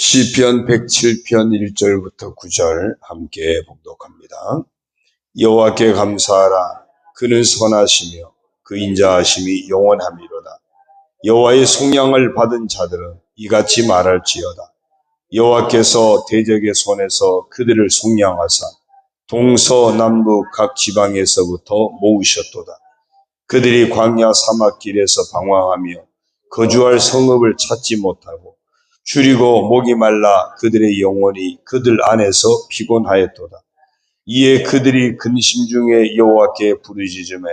시편 107편 1절부터 9절 함께 봉독합니다. 여호와께 감사하라. 그는 선하시며 그 인자하심이 영원함이로다. 여호와의 속량을 받은 자들은 이같이 말할지어다. 여호와께서 대적의 손에서 그들을 속량하사 동서남북 각 지방에서부터 모으셨도다. 그들이 광야 사막길에서 방황하며 거주할 성읍을 찾지 못하고 줄이고 목이 말라 그들의 영혼이 그들 안에서 피곤하였도다. 이에 그들이 근심 중에 여호와께 부르짖음에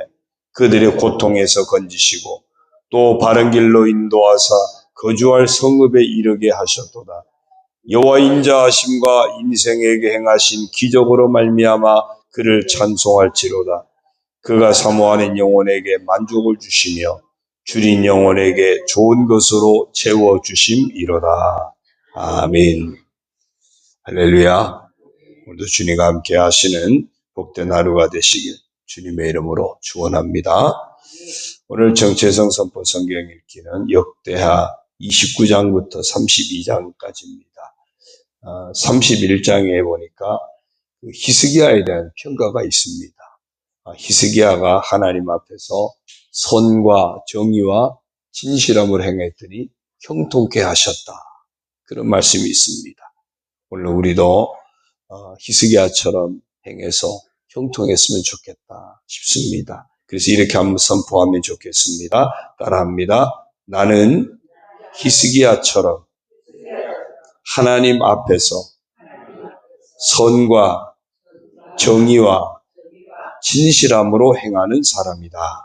그들의 고통에서 건지시고 또 바른 길로 인도하사 거주할 성읍에 이르게 하셨도다. 여호와 인자하심과 인생에게 행하신 기적으로 말미암아 그를 찬송할지로다. 그가 사모하는 영혼에게 만족을 주시며 줄인 영혼에게 좋은 것으로 채워주심이로다. 아멘. 할렐루야. 오늘도 주님과 함께 하시는 복된 하루가 되시길 주님의 이름으로 축원합니다. 오늘 정체성 선포 성경 읽기는 역대하 29장부터 32장까지입니다. 31장에 보니까 히스기야에 대한 평가가 있습니다. 히스기야가 하나님 앞에서 선과 정의와 진실함을 행했더니 형통케 하셨다. 그런 말씀이 있습니다. 오늘 우리도 히스기야처럼 행해서 형통했으면 좋겠다 싶습니다. 그래서 이렇게 한번 선포하면 좋겠습니다. 따라합니다. 나는 히스기야처럼 하나님 앞에서 선과 정의와 진실함으로 행하는 사람이다.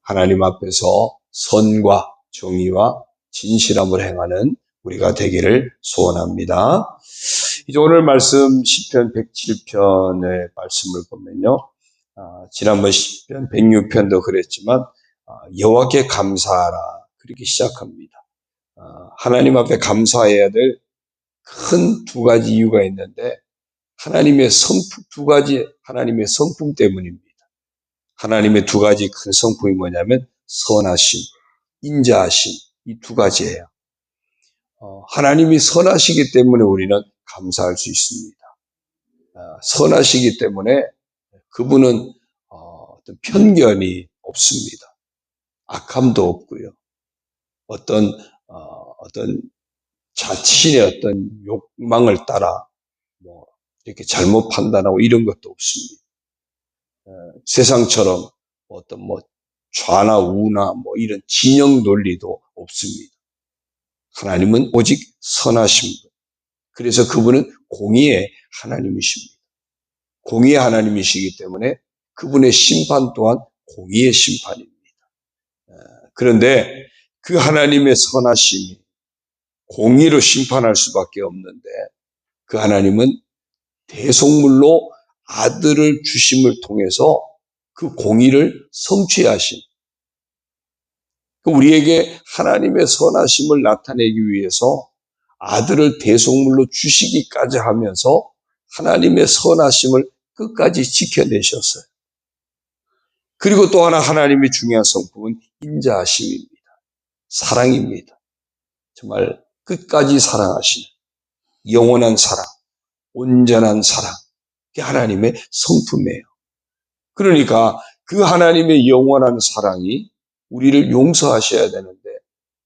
하나님 앞에서 선과 정의와 진실함을 행하는 우리가 되기를 소원합니다. 이제 오늘 말씀 시편 107편의 말씀을 보면요. 지난번 시편 106편도 그랬지만 여호와께 감사하라 그렇게 시작합니다. 하나님 앞에 감사해야 될 큰 두 가지 이유가 있는데 하나님의 성품, 두 가지 하나님의 성품 때문입니다. 하나님의 두 가지 큰 성품이 뭐냐면 선하심, 인자하심, 이 두 가지예요. 하나님이 선하시기 때문에 우리는 감사할 수 있습니다. 선하시기 때문에 그분은 어떤 편견이 없습니다. 악함도 없고요. 어떤 자신의 어떤 욕망을 따라 이렇게 잘못 판단하고 이런 것도 없습니다. 세상처럼 어떤 좌나 우나 이런 진영 논리도 없습니다. 하나님은 오직 선하신 분. 그래서 그분은 공의의 하나님이십니다. 공의의 하나님이시기 때문에 그분의 심판 또한 공의의 심판입니다. 그런데 그 하나님의 선하심이 공의로 심판할 수밖에 없는데 그 하나님은 대속물로 아들을 주심을 통해서 그 공의를 성취하신, 우리에게 하나님의 선하심을 나타내기 위해서 아들을 대속물로 주시기까지 하면서 하나님의 선하심을 끝까지 지켜내셨어요. 그리고 또 하나 하나님의 중요한 성품은 인자하심입니다. 사랑입니다. 정말 끝까지 사랑하시는 영원한 사랑, 온전한 사랑, 그게 하나님의 성품이에요. 그러니까 그 하나님의 영원한 사랑이 우리를 용서하셔야 되는데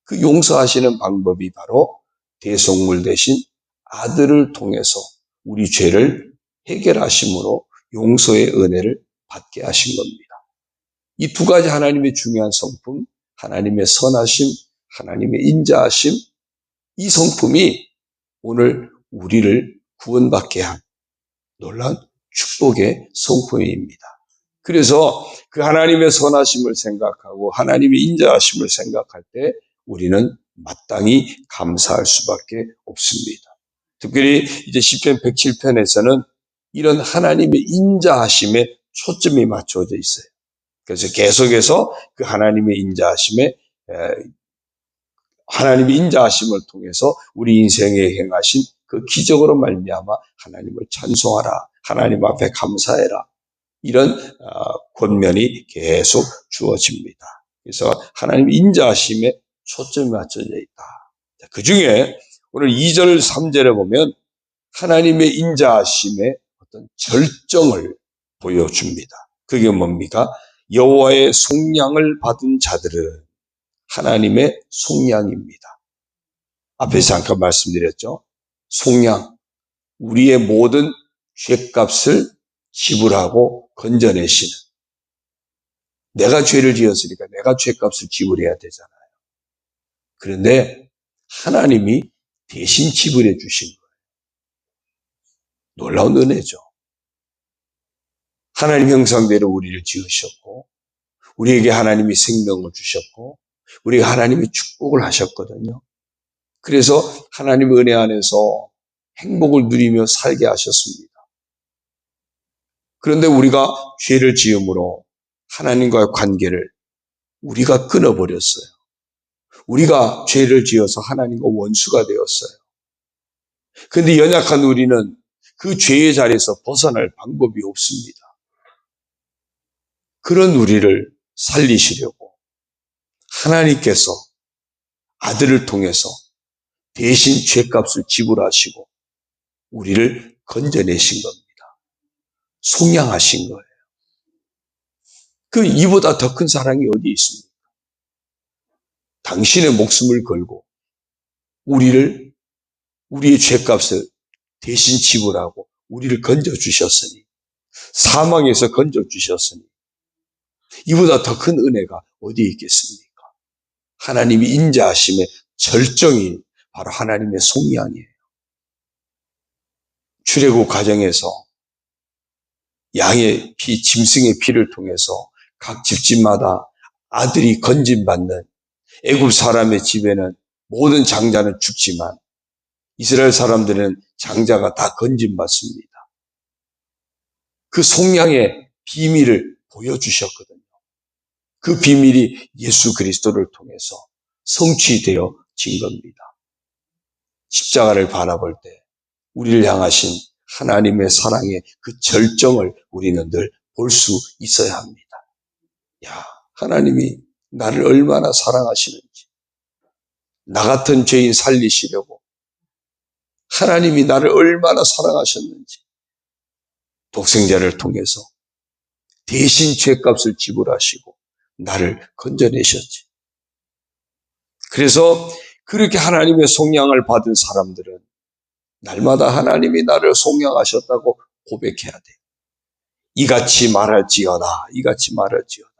그 용서하시는 방법이 바로 대속물 대신 아들을 통해서 우리 죄를 해결하심으로 용서의 은혜를 받게 하신 겁니다. 이 두 가지 하나님의 중요한 성품, 하나님의 선하심, 하나님의 인자하심, 이 성품이 오늘 우리를 구원받게 한 놀라운 축복의 성품입니다. 그래서 그 하나님의 선하심을 생각하고 하나님의 인자하심을 생각할 때 우리는 마땅히 감사할 수밖에 없습니다. 특별히 이제 시편 107편에서는 이런 하나님의 인자하심에 초점이 맞춰져 있어요. 그래서 계속해서 그 하나님의 인자하심을 통해서 우리 인생에 행하신 그 기적으로 말미암아 하나님을 찬송하라, 하나님 앞에 감사해라, 이런 권면이 계속 주어집니다. 그래서 하나님의 인자하심에 초점이 맞춰져 있다. 그 중에 오늘 2절, 3절에 보면 하나님의 인자하심의 어떤 절정을 보여줍니다. 그게 뭡니까? 여호와의 속량을 받은 자들은 하나님의 속량입니다. 앞에서 잠깐 말씀드렸죠. 속량, 우리의 모든 죄값을 지불하고 건져내시는, 내가 죄를 지었으니까 내가 죄값을 지불해야 되잖아요. 그런데 하나님이 대신 지불해 주신 거예요. 놀라운 은혜죠. 하나님 형상대로 우리를 지으셨고, 우리에게 하나님이 생명을 주셨고, 우리가 하나님이 축복을 하셨거든요. 그래서 하나님의 은혜 안에서 행복을 누리며 살게 하셨습니다. 그런데 우리가 죄를 지음으로 하나님과의 관계를 우리가 끊어버렸어요. 우리가 죄를 지어서 하나님과 원수가 되었어요. 그런데 연약한 우리는 그 죄의 자리에서 벗어날 방법이 없습니다. 그런 우리를 살리시려고 하나님께서 아들을 통해서 대신 죄값을 지불하시고 우리를 건져내신 겁니다. 속량하신 거예요. 그 이보다 더 큰 사랑이 어디 있습니까? 당신의 목숨을 걸고 우리의 죄값을 대신 지불하고 우리를 건져주셨으니, 사망에서 건져주셨으니 이보다 더 큰 은혜가 어디 있겠습니까? 하나님이 인자하심의 절정이 바로 하나님의 속량이에요. 출애굽 과정에서 양의 피, 짐승의 피를 통해서 각 집집마다 아들이 건진받는, 애굽 사람의 집에는 모든 장자는 죽지만 이스라엘 사람들은 장자가 다 건진받습니다. 그 속량의 비밀을 보여주셨거든요. 그 비밀이 예수 그리스도를 통해서 성취되어진 겁니다. 십자가를 바라볼 때 우리를 향하신 하나님의 사랑의 그 절정을 우리는 늘 볼 수 있어야 합니다. 야, 하나님이 나를 얼마나 사랑하시는지, 나 같은 죄인 살리시려고 하나님이 나를 얼마나 사랑하셨는지, 독생자를 통해서 대신 죄값을 지불하시고 나를 건져내셨지. 그래서 그렇게 하나님의 속량을 받은 사람들은 날마다 하나님이 나를 속량하셨다고 고백해야 돼요. 이같이 말할지어다, 이같이 말할지어다.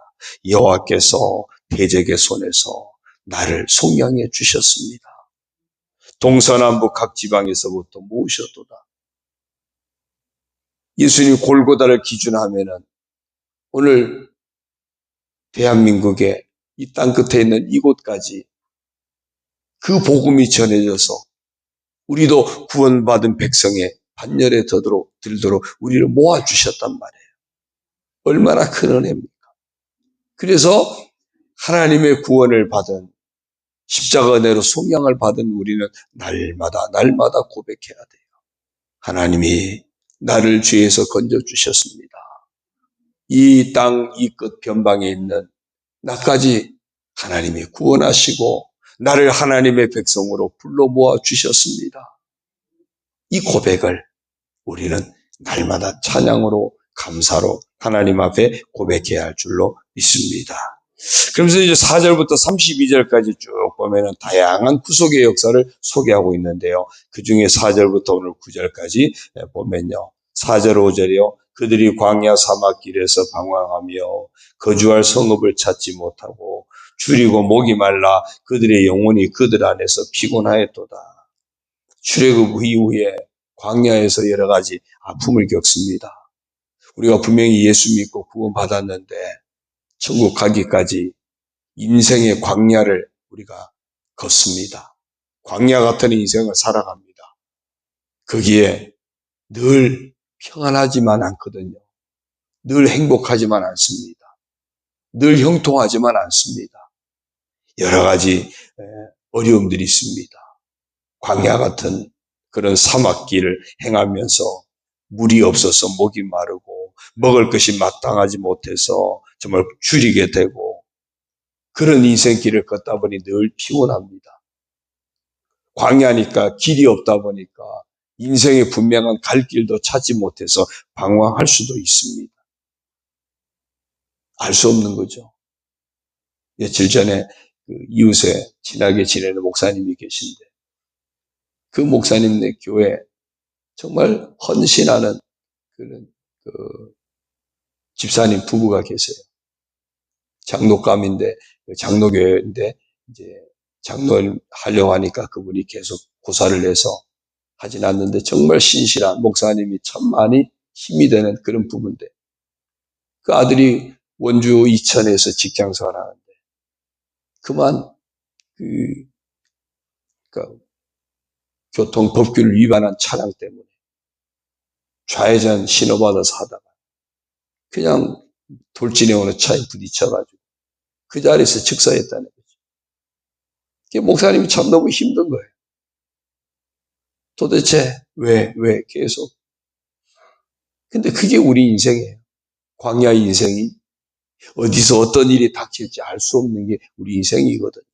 여호와께서 대적의 손에서 나를 속량해 주셨습니다. 동서남북 각 지방에서부터 모으셨도다. 예수님 골고다를 기준하면은 오늘 대한민국의 이 땅 끝에 있는 이곳까지 그 복음이 전해져서 우리도 구원받은 백성의 반열에 들도록 우리를 모아주셨단 말이에요. 얼마나 큰 은혜입니까? 그래서 하나님의 구원을 받은, 십자가 은혜로 속량을 받은 우리는 날마다 고백해야 돼요. 하나님이 나를 죄에서 건져주셨습니다. 이 땅 이 끝 변방에 있는 나까지 하나님이 구원하시고 나를 하나님의 백성으로 불러 모아 주셨습니다. 이 고백을 우리는 날마다 찬양으로, 감사로 하나님 앞에 고백해야 할 줄로 믿습니다. 그러면서 이제 4절부터 32절까지 쭉 보면은 다양한 구속의 역사를 소개하고 있는데요. 그 중에 4절부터 오늘 9절까지 보면요. 4절, 5절이요. 그들이 광야 사막길에서 방황하며 거주할 성읍을 찾지 못하고 줄이고 목이 말라 그들의 영혼이 그들 안에서 피곤하였도다. 출애굽 이후에 광야에서 여러 가지 아픔을 겪습니다. 우리가 분명히 예수 믿고 구원 받았는데 천국 가기까지 인생의 광야를 우리가 걷습니다. 광야 같은 인생을 살아갑니다. 거기에 늘 평안하지만 않거든요. 늘 행복하지만 않습니다. 늘 형통하지만 않습니다. 여러 가지 어려움들이 있습니다. 광야 같은 그런 사막길을 행하면서 물이 없어서 목이 마르고 먹을 것이 마땅하지 못해서 정말 줄이게 되고 그런 인생길을 걷다 보니 늘 피곤합니다. 광야니까 길이 없다 보니까 인생의 분명한 갈 길도 찾지 못해서 방황할 수도 있습니다. 알 수 없는 거죠. 며칠 전에 그 이웃에 친하게 지내는 목사님이 계신데 그 목사님네 교회에 정말 헌신하는 그런 집사님 부부가 계세요. 장로감인데 장로교회인데 이제 장로를 하려고 하니까 그분이 계속 고사를 해서 하진 않는데 정말 신실한 목사님이 참 많이 힘이 되는 그런 부부인데 그 아들이 원주 이천에서 직장생활 하는데 그만 그러니까 교통법규를 위반한 차량 때문에 좌회전 신호받아서 하다가 그냥 돌진해 오는 차에 부딪혀가지고 그 자리에서 즉사했다는 거죠. 목사님이 참 너무 힘든 거예요. 도대체 왜 계속. 근데 그게 우리 인생이에요. 광야 인생이 어디서 어떤 일이 닥칠지 알 수 없는 게 우리 인생이거든요.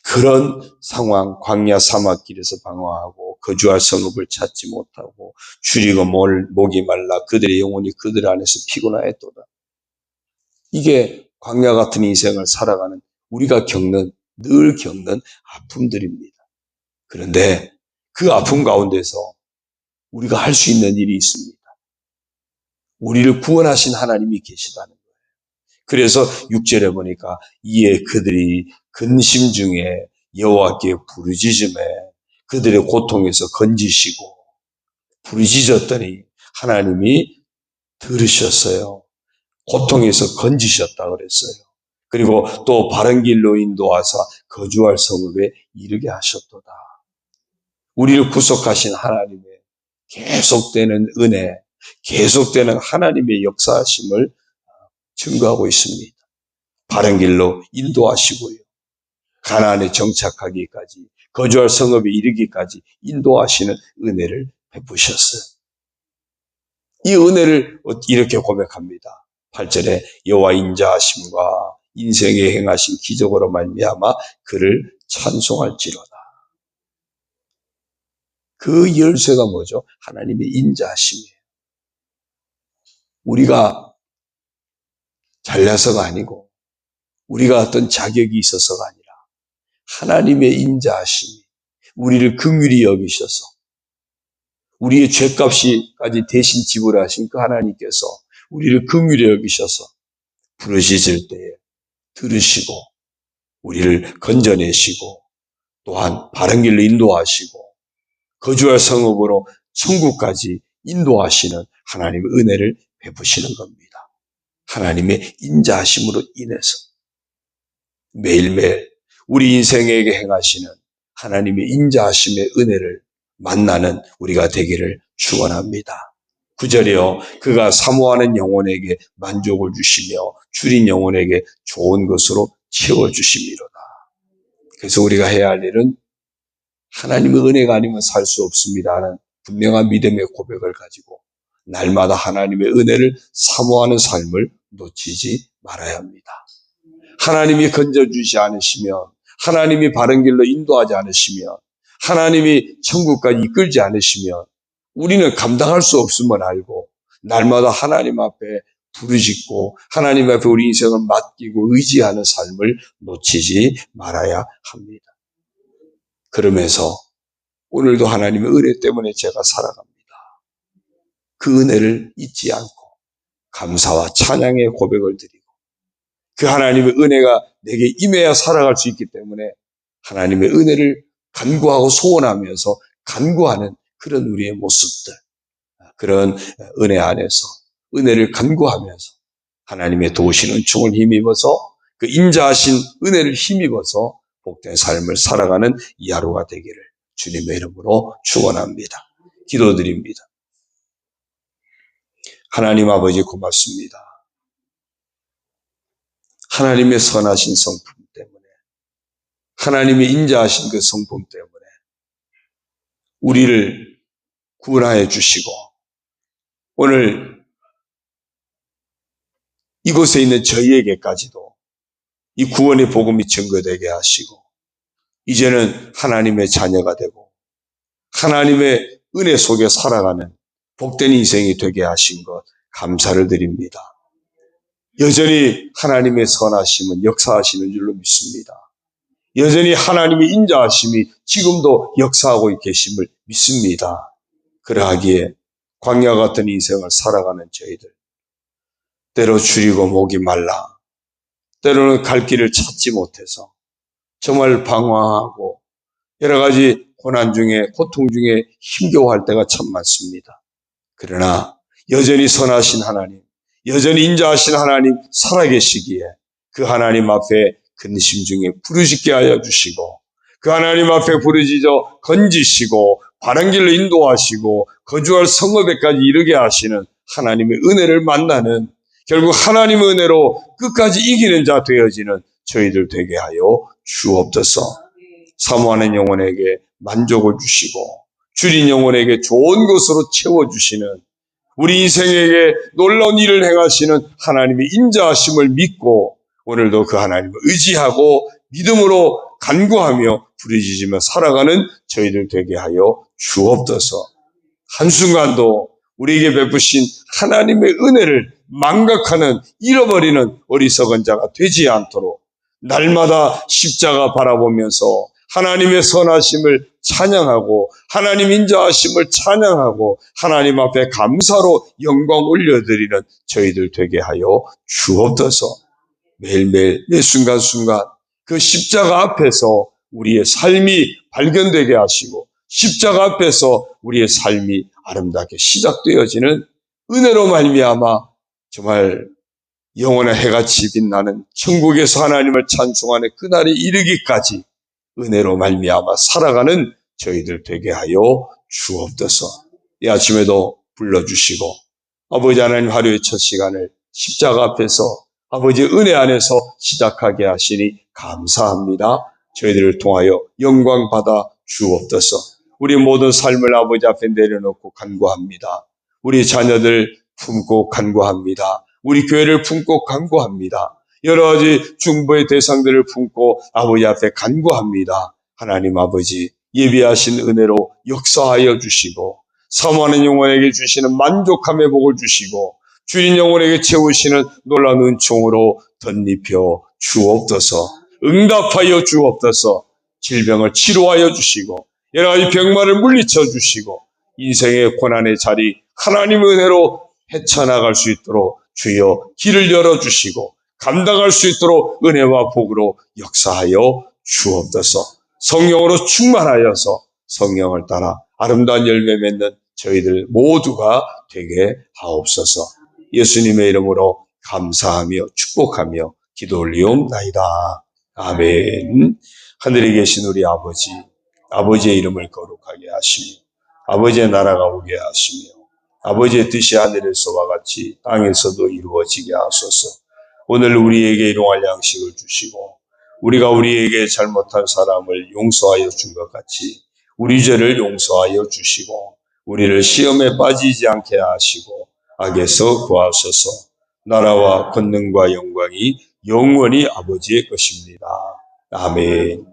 그런 상황, 광야 사막길에서 방황하고 거주할 성읍을 찾지 못하고 줄이고 목이 말라 그들의 영혼이 그들 안에서 피곤하였도다. 이게 광야 같은 인생을 살아가는 우리가 늘 겪는 아픔들입니다. 그런데 그 아픔 가운데서 우리가 할 수 있는 일이 있습니다. 우리를 구원하신 하나님이 계시다는 거예요. 그래서 6절에 보니까 이에 그들이 근심 중에 여호와께 부르짖음에 그들의 고통에서 건지시고 부르짖었더니 하나님이 들으셨어요. 고통에서 건지셨다 그랬어요. 그리고 또 바른 길로 인도하사 거주할 성읍에 이르게 하셨도다. 우리를 구속하신 하나님의 계속되는 은혜, 계속되는 하나님의 역사하심을 증거하고 있습니다. 바른 길로 인도하시고요. 가나안에 정착하기까지, 거주할 성읍에 이르기까지 인도하시는 은혜를 베푸셨어요. 이 은혜를 이렇게 고백합니다. 8절에 여호와 인자하심과 인생에 행하신 기적으로 말미암아 그를 찬송할지로다. 그 열쇠가 뭐죠? 하나님의 인자하심이에요. 우리가 잘나서가 아니고 우리가 어떤 자격이 있어서가 아니라 하나님의 인자하심이 우리를 긍휼히 여기셔서 우리의 죄값이까지 대신 지불하신 그 하나님께서 우리를 긍휼히 여기셔서 부르짖을 때에 들으시고 우리를 건져내시고 또한 바른 길로 인도하시고 거주할 성읍으로 천국까지 인도하시는 하나님의 은혜를 베푸시는 겁니다. 하나님의 인자하심으로 인해서 매일매일 우리 인생에게 행하시는 하나님의 인자하심의 은혜를 만나는 우리가 되기를 축원합니다. 9절이요. 그가 사모하는 영혼에게 만족을 주시며 줄인 영혼에게 좋은 것으로 채워주심이로다. 그래서 우리가 해야 할 일은 하나님의 은혜가 아니면 살 수 없습니다 하는 분명한 믿음의 고백을 가지고 날마다 하나님의 은혜를 사모하는 삶을 놓치지 말아야 합니다. 하나님이 건져주지 않으시면, 하나님이 바른 길로 인도하지 않으시면, 하나님이 천국까지 이끌지 않으시면 우리는 감당할 수 없음을 알고 날마다 하나님 앞에 부르짖고 하나님 앞에 우리 인생을 맡기고 의지하는 삶을 놓치지 말아야 합니다. 그러면서 오늘도 하나님의 은혜 때문에 제가 살아갑니다. 그 은혜를 잊지 않고 감사와 찬양의 고백을 드리고 그 하나님의 은혜가 내게 임해야 살아갈 수 있기 때문에 하나님의 은혜를 간구하고 소원하면서 간구하는 그런 우리의 모습들, 그런 은혜 안에서 은혜를 간구하면서 하나님의 도우신 은총을 힘입어서 그 인자하신 은혜를 힘입어서 복된 삶을 살아가는 이 하루가 되기를 주님의 이름으로 축원합니다. 기도드립니다. 하나님 아버지 고맙습니다. 하나님의 선하신 성품 때문에, 하나님의 인자하신 그 성품 때문에 우리를 구원하여 주시고 오늘 이곳에 있는 저희에게까지도 이 구원의 복음이 증거되게 하시고 이제는 하나님의 자녀가 되고 하나님의 은혜 속에 살아가는 복된 인생이 되게 하신 것 감사를 드립니다. 여전히 하나님의 선하심은 역사하시는 줄로 믿습니다. 여전히 하나님의 인자하심이 지금도 역사하고 계심을 믿습니다. 그러하기에 광야 같은 인생을 살아가는 저희들, 때로 줄이고 목이 말라, 때로는 갈 길을 찾지 못해서 정말 방황하고 여러 가지 고난 중에, 고통 중에 힘겨워할 때가 참 많습니다. 그러나 여전히 선하신 하나님, 여전히 인자하신 하나님 살아계시기에 그 하나님 앞에 근심 중에 부르짖게 하여 주시고, 그 하나님 앞에 부르짖어 건지시고 바른 길로 인도하시고 거주할 성읍에까지 이르게 하시는 하나님의 은혜를 만나는, 결국 하나님의 은혜로 끝까지 이기는 자 되어지는 저희들 되게 하여 주옵소서. 사모하는 영혼에게 만족을 주시고 줄인 영혼에게 좋은 것으로 채워주시는, 우리 인생에게 놀라운 일을 행하시는 하나님의 인자하심을 믿고 오늘도 그 하나님을 의지하고 믿음으로 간구하며 부르짖으며 살아가는 저희들 되게 하여 주옵소서. 한순간도 우리에게 베푸신 하나님의 은혜를 망각하는, 잃어버리는 어리석은 자가 되지 않도록 날마다 십자가 바라보면서 하나님의 선하심을 찬양하고 하나님 인자하심을 찬양하고 하나님 앞에 감사로 영광 올려드리는 저희들 되게 하여 주옵소서. 매일매일 매 순간순간 그 십자가 앞에서 우리의 삶이 발견되게 하시고 십자가 앞에서 우리의 삶이 아름답게 시작되어지는 은혜로 말미암아 정말 영원한 해같이 빛나는 천국에서 하나님을 찬송하는 그날이 이르기까지 은혜로 말미암아 살아가는 저희들 되게 하여 주옵소서. 이 아침에도 불러주시고 아버지 하나님, 하루의 첫 시간을 십자가 앞에서 아버지의 은혜 안에서 시작하게 하시니 감사합니다. 저희들을 통하여 영광 받아 주옵소서. 우리 모든 삶을 아버지 앞에 내려놓고 간구합니다. 우리 자녀들 품고 간구합니다. 우리 교회를 품고 간구합니다. 여러 가지 중보의 대상들을 품고 아버지 앞에 간구합니다. 하나님 아버지, 예비하신 은혜로 역사하여 주시고 사모하는 영혼에게 주시는 만족함의 복을 주시고 줄인 영혼에게 채우시는 놀라운 은총으로 덧입혀 주옵소서. 응답하여 주옵소서. 질병을 치료하여 주시고 여러 가지 병마를 물리쳐 주시고 인생의 고난의 자리 하나님의 은혜로 헤쳐나갈 수 있도록 주여 길을 열어주시고 감당할 수 있도록 은혜와 복으로 역사하여 주옵소서. 성령으로 충만하여서 성령을 따라 아름다운 열매 맺는 저희들 모두가 되게 하옵소서. 예수님의 이름으로 감사하며 축복하며 기도 올리옵나이다. 아멘. 하늘에 계신 우리 아버지, 아버지의 이름을 거룩하게 하시며 아버지의 나라가 오게 하시며 아버지의 뜻이 하늘에서와 같이 땅에서도 이루어지게 하소서. 오늘 우리에게 일용할 양식을 주시고 우리가 우리에게 잘못한 사람을 용서하여 준 것 같이 우리 죄를 용서하여 주시고 우리를 시험에 빠지지 않게 하시고 악에서 구하소서. 나라와 권능과 영광이 영원히 아버지의 것입니다. 아멘.